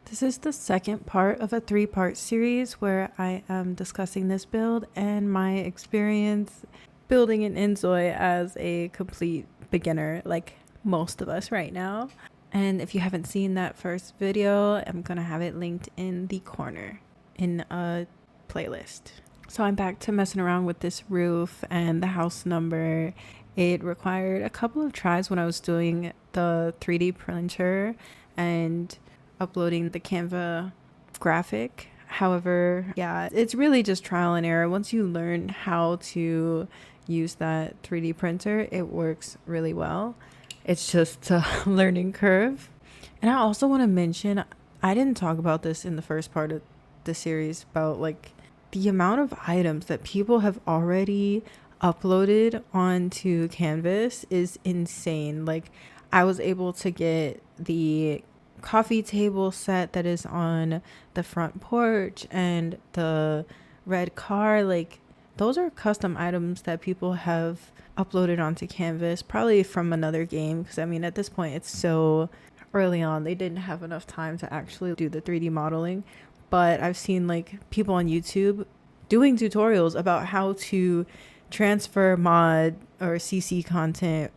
This is the second part of a 3-part series where I am discussing this build and my experience building an inZOI as a complete beginner, like most of us right now. And if you haven't seen that first video, I'm gonna have it linked in the corner in a playlist. So I'm back to messing around with this roof and the house number. It required a couple of tries when I was doing the 3D printer and uploading the Canva graphic. However, yeah, it's really just trial and error. Once you learn how to use that 3D printer, it works really well. It's just a learning curve. And I also want to mention, I didn't talk about this in the first part of the series about like the amount of items that people have already uploaded onto Canvas is insane. Like I was able to get the coffee table set that is on the front porch and the red car. Like those are custom items that people have uploaded onto Canvas, probably from another game, because I mean at this point it's so early on, they didn't have enough time to actually do the 3D modeling. But I've seen like people on YouTube doing tutorials about how to transfer mod or CC content.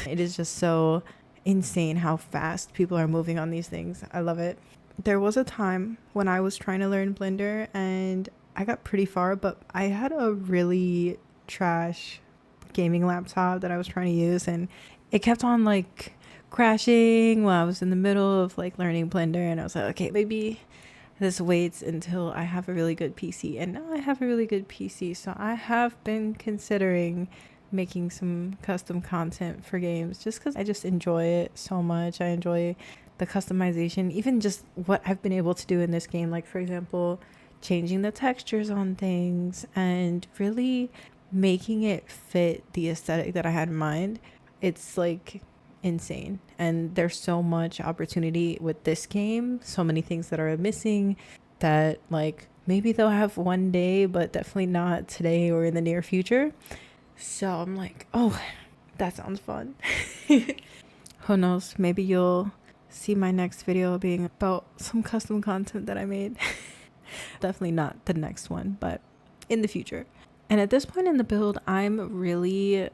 It is just so insane how fast people are moving on these things. I love it. There was a time when I was trying to learn Blender and I got pretty far, but I had a really trash gaming laptop that I was trying to use, and it kept on like crashing while I was in the middle of like learning Blender, and I was like, okay, maybe this waits until I have a really good PC. And now I have a really good PC, so I have been considering making some custom content for games just because I just enjoy it so much. I enjoy the customization, even just what I've been able to do in this game. Like for example, changing the textures on things and really making it fit the aesthetic that I had in mind. It's like insane, and there's so much opportunity with this game, so many things that are missing that like maybe they'll have one day, but definitely not today or in the near future. So I'm like, oh, that sounds fun. Who knows, maybe you'll see my next video being about some custom content that I made. Definitely not the next one, but in the future. And at this point in the build, I'm really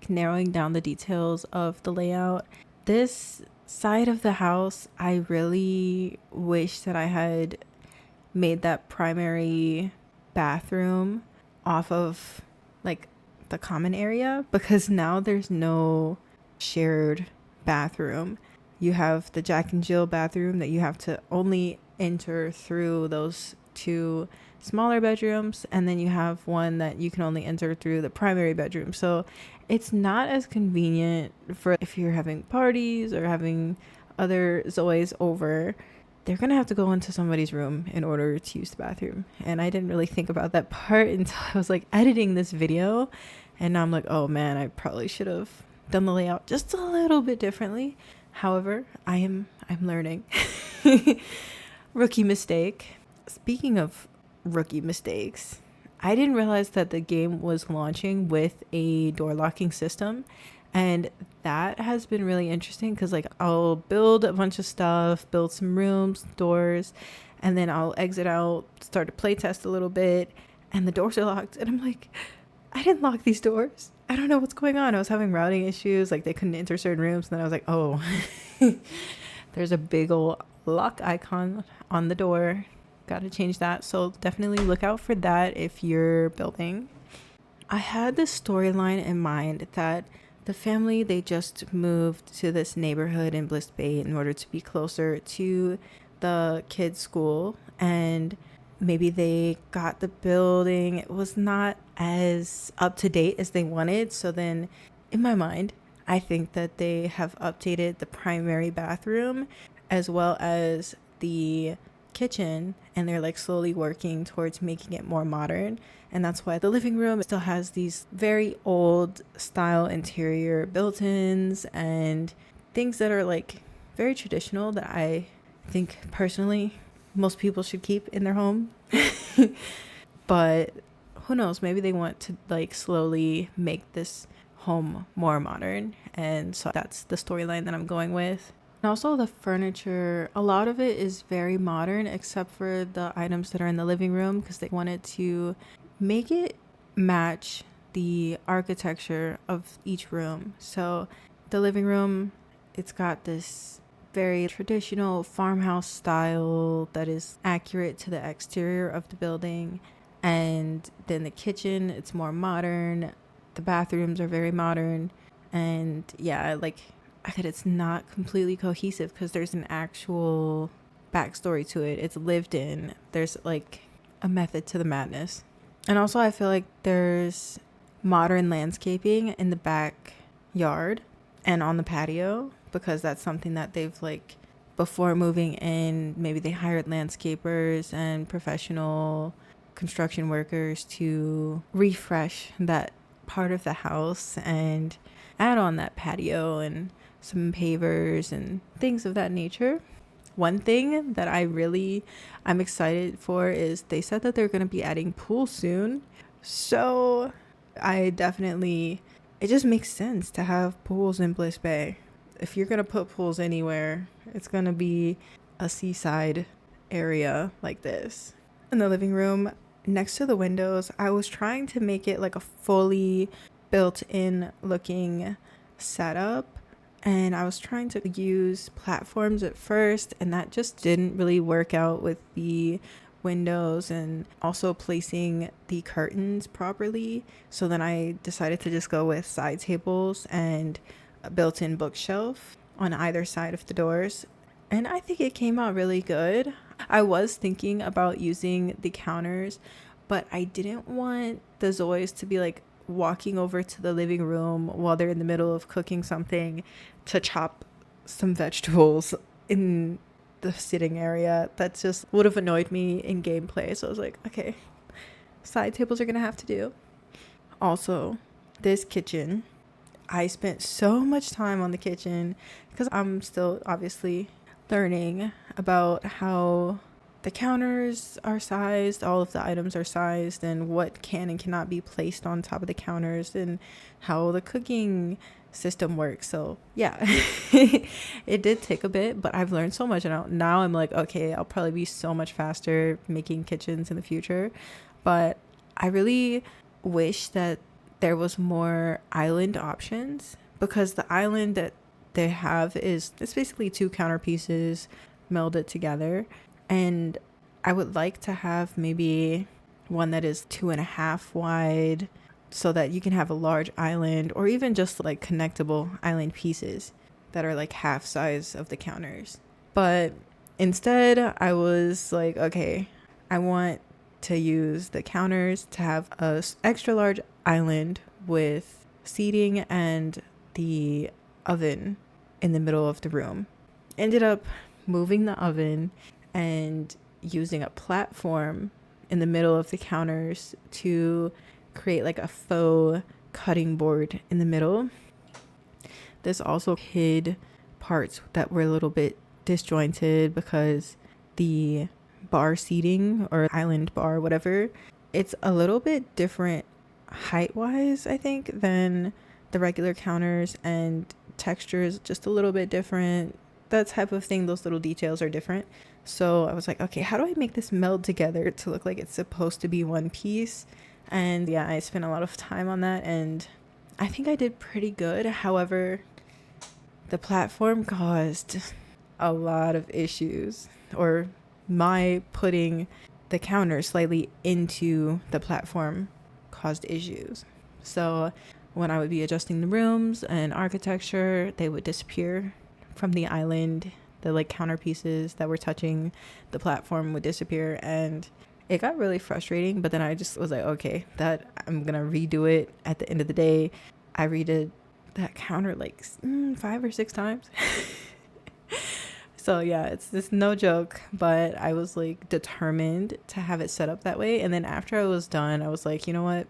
narrowing down the details of the layout. This side of the house, I really wish that I had made that primary bathroom off of like the common area, because now there's no shared bathroom. You have the Jack and Jill bathroom that you have to only enter through those two smaller bedrooms, and then you have one that you can only enter through the primary bedroom. So it's not as convenient for if you're having parties or having other Zoes over. They're gonna have to go into somebody's room in order to use the bathroom. And I didn't really think about that part until I was like editing this video, and now I'm like, oh man, I probably should have done the layout just a little bit differently. However, I'm learning. Rookie mistake. Speaking of rookie mistakes, I didn't realize that the game was launching with a door locking system, and that has been really interesting because like I'll build a bunch of stuff, build some rooms, doors, and then I'll exit out, start to play test a little bit, and the doors are locked, and I'm like, I didn't lock these doors. I don't know what's going on. I was having routing issues, like they couldn't enter certain rooms, and then I was like, oh, there's a big old lock icon on the door. Got to change that. So definitely look out for that if you're building. I had this storyline in mind that the family, they just moved to this neighborhood in Bliss Bay in order to be closer to the kids' school, and maybe they got the building, it was not as up to date as they wanted. So then in my mind, I think that they have updated the primary bathroom as well as the kitchen, and they're like slowly working towards making it more modern. And that's why the living room still has these very old style interior built-ins and things that are like very traditional that I think personally most people should keep in their home. But who knows, maybe they want to like slowly make this home more modern, and so that's the storyline that I'm going with. And also the furniture, a lot of it is very modern except for the items that are in the living room because they wanted to make it match the architecture of each room. So the living room, it's got this very traditional farmhouse style that is accurate to the exterior of the building. And then the kitchen, it's more modern. The bathrooms are very modern. And yeah, like I said, it's not completely cohesive because there's an actual backstory to it. It's lived in. There's like a method to the madness. And also I feel like there's modern landscaping in the backyard and on the patio because that's something that they've like before moving in, maybe they hired landscapers and professional construction workers to refresh that part of the house and add on that patio and some pavers and things of that nature. One thing that I'm excited for is they said that they're going to be adding pools soon. So it just makes sense to have pools in Bliss Bay. If you're going to put pools anywhere, it's going to be a seaside area like this. In the living room, next to the windows, I was trying to make it like a fully built-in looking setup. And I was trying to use platforms at first, and that just didn't really work out with the windows and also placing the curtains properly. So then I decided to just go with side tables and a built-in bookshelf on either side of the doors. And I think it came out really good. I was thinking about using the counters, but I didn't want the Zois to be like walking over to the living room while they're in the middle of cooking something to chop some vegetables in the sitting area. That just would have annoyed me in gameplay. So I was like, okay, side tables are gonna have to do. Also, this kitchen, I spent so much time on the kitchen because I'm still obviously learning about how the counters are sized, all of the items are sized, and what can and cannot be placed on top of the counters, and how the cooking system works. So yeah, it did take a bit, but I've learned so much, and now I'm like, okay, I'll probably be so much faster making kitchens in the future. But I really wish that there was more island options, because the island that they have it's basically two counter pieces melded together. And I would like to have maybe one that is 2.5 wide so that you can have a large island, or even just like connectable island pieces that are like half size of the counters. But instead I was like, okay, I want to use the counters to have a extra large island with seating and the oven in the middle of the room. Ended up moving the oven and using a platform in the middle of the counters to create like a faux cutting board in the middle. This also hid parts that were a little bit disjointed because the bar seating or island bar, whatever, it's a little bit different height wise, I think, than the regular counters, and texture is just a little bit different. That type of thing, those little details are different. So I was like, okay, how do I make this meld together to look like it's supposed to be one piece? And yeah, I spent a lot of time on that, and I think I did pretty good. However, the platform caused a lot of issues, or my putting the counter slightly into the platform caused issues. So when I would be adjusting the rooms and architecture, they would disappear from the island. The like counter pieces that were touching the platform would disappear, and it got really frustrating. But then I just was like, okay, that I'm gonna redo it at the end of the day. I redid that counter like 5 or 6 times. So yeah, it's no joke, but I was like determined to have it set up that way. And then after I was done, I was like, you know what,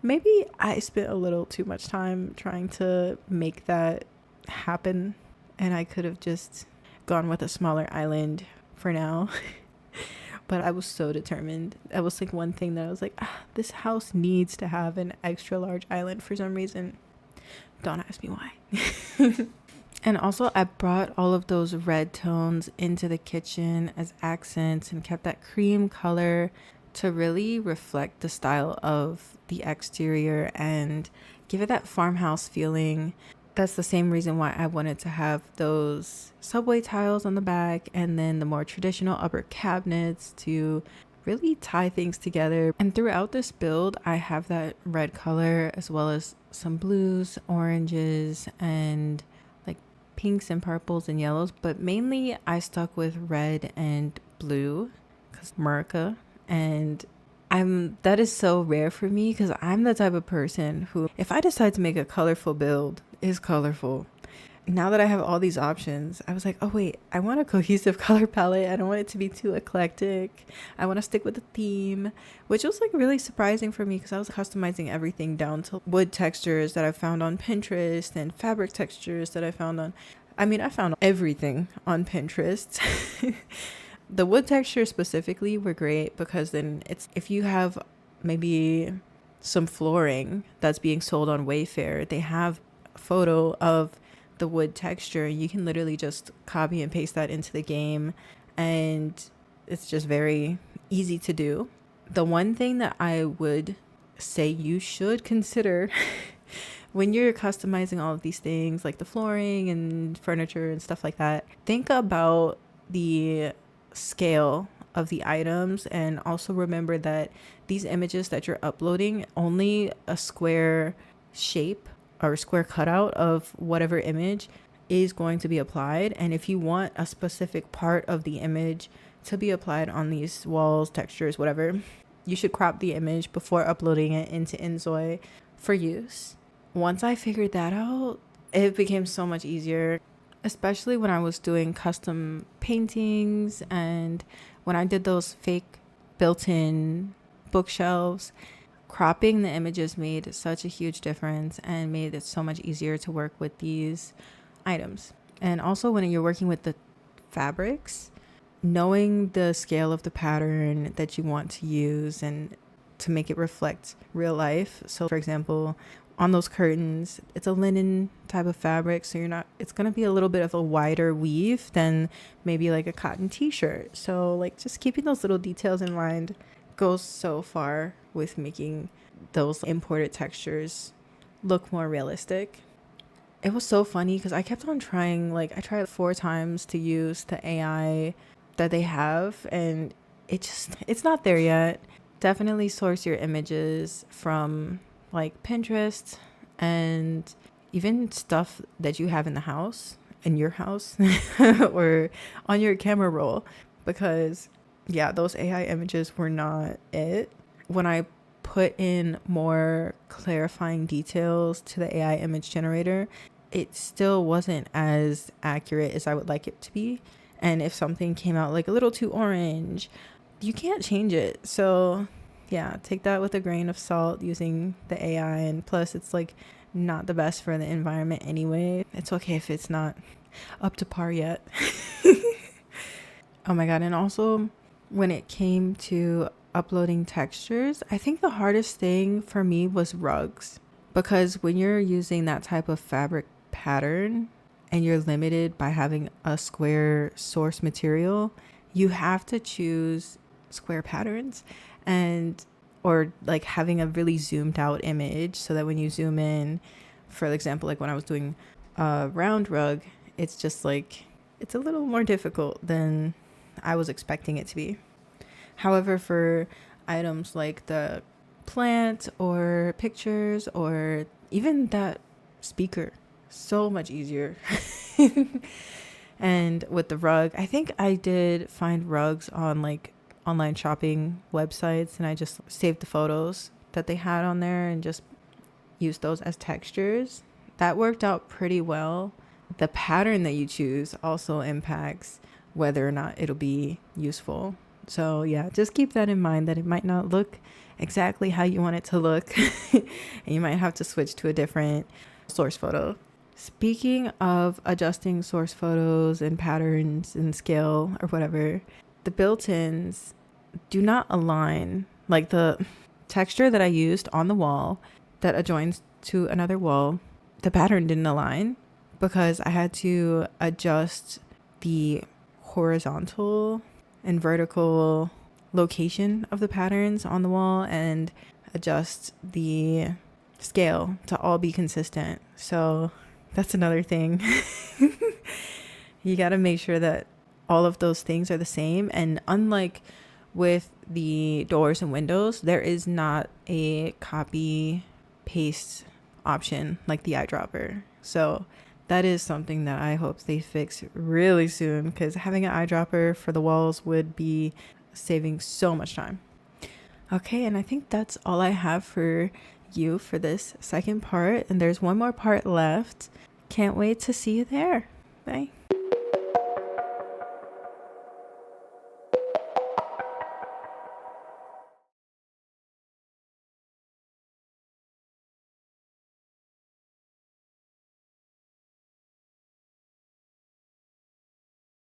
maybe I spent a little too much time trying to make that happen, and I could have just gone with a smaller island for now. But I was so determined. That was like one thing that I was like, this house needs to have an extra large island for some reason. Don't ask me why. And also I brought all of those red tones into the kitchen as accents and kept that cream color to really reflect the style of the exterior and give it that farmhouse feeling. That's the same reason why I wanted to have those subway tiles on the back and then the more traditional upper cabinets to really tie things together. And throughout this build, I have that red color as well as some blues, oranges, and like pinks and purples and yellows. But mainly I stuck with red and blue because America. And that is so rare for me because I'm the type of person who, if I decide to make a colorful build, is colorful. Now that I have all these options, I was like, oh wait, I want a cohesive color palette. I don't want it to be too eclectic. I want to stick with the theme, which was like really surprising for me because I was customizing everything down to wood textures that I found on Pinterest and fabric textures that I found on, I found everything on Pinterest. The wood textures specifically were great because then if you have maybe some flooring that's being sold on Wayfair, they have a photo of the wood texture. You can literally just copy and paste that into the game, and it's just very easy to do. The one thing that I would say you should consider when you're customizing all of these things, like the flooring and furniture and stuff like that, think about the scale of the items, and also remember that these images that you're uploading, only a square shape or square cutout of whatever image is going to be applied. And if you want a specific part of the image to be applied on these walls, textures, whatever, you should crop the image before uploading it into inZOI for use. Once I figured that out, it became so much easier, especially when I was doing custom paintings and when I did those fake built-in bookshelves. Cropping the images made such a huge difference and made it so much easier to work with these items. And also when you're working with the fabrics, knowing the scale of the pattern that you want to use and to make it reflect real life. So for example, on those curtains, it's a linen type of fabric, so it's going to be a little bit of a wider weave than maybe like a cotton t-shirt. So like just keeping those little details in mind goes so far with making those imported textures look more realistic. It was so funny because I kept on trying, I tried 4 times to use the AI that they have, and it's not there yet. Definitely source your images from like Pinterest and even stuff that you have in your house or on your camera roll, because yeah, those AI images were not it. When I put in more clarifying details to the AI image generator, it still wasn't as accurate as I would like it to be. And if something came out like a little too orange, you can't change it. So yeah, take that with a grain of salt using the AI. And plus, it's like not the best for the environment anyway. It's okay if it's not up to par yet. Oh my God. And also, when it came to uploading textures, I think the hardest thing for me was rugs, because when you're using that type of fabric pattern and you're limited by having a square source material, you have to choose square patterns or like having a really zoomed out image so that when you zoom in, for example, like when I was doing a round rug, it's just like it's a little more difficult than I was expecting it to be. However, for items like the plant or pictures or even that speaker, so much easier. And with the rug, I think I did find rugs on like online shopping websites, and I just saved the photos that they had on there and just used those as textures. That worked out pretty well. The pattern that you choose also impacts whether or not it'll be useful. So yeah, just keep that in mind, that it might not look exactly how you want it to look and you might have to switch to a different source photo. Speaking of adjusting source photos and patterns and scale or whatever, the built-ins do not align. Like the texture that I used on the wall that adjoins to another wall, the pattern didn't align because I had to adjust the horizontal and vertical location of the patterns on the wall and adjust the scale to all be consistent. So that's another thing. You got to make sure that all of those things are the same. And unlike with the doors and windows, there is not a copy paste option like the eyedropper. So that is something that I hope they fix really soon, because having an eyedropper for the walls would be saving so much time. Okay, and I think that's all I have for you for this second part. And there's one more part left. Can't wait to see you there. Bye.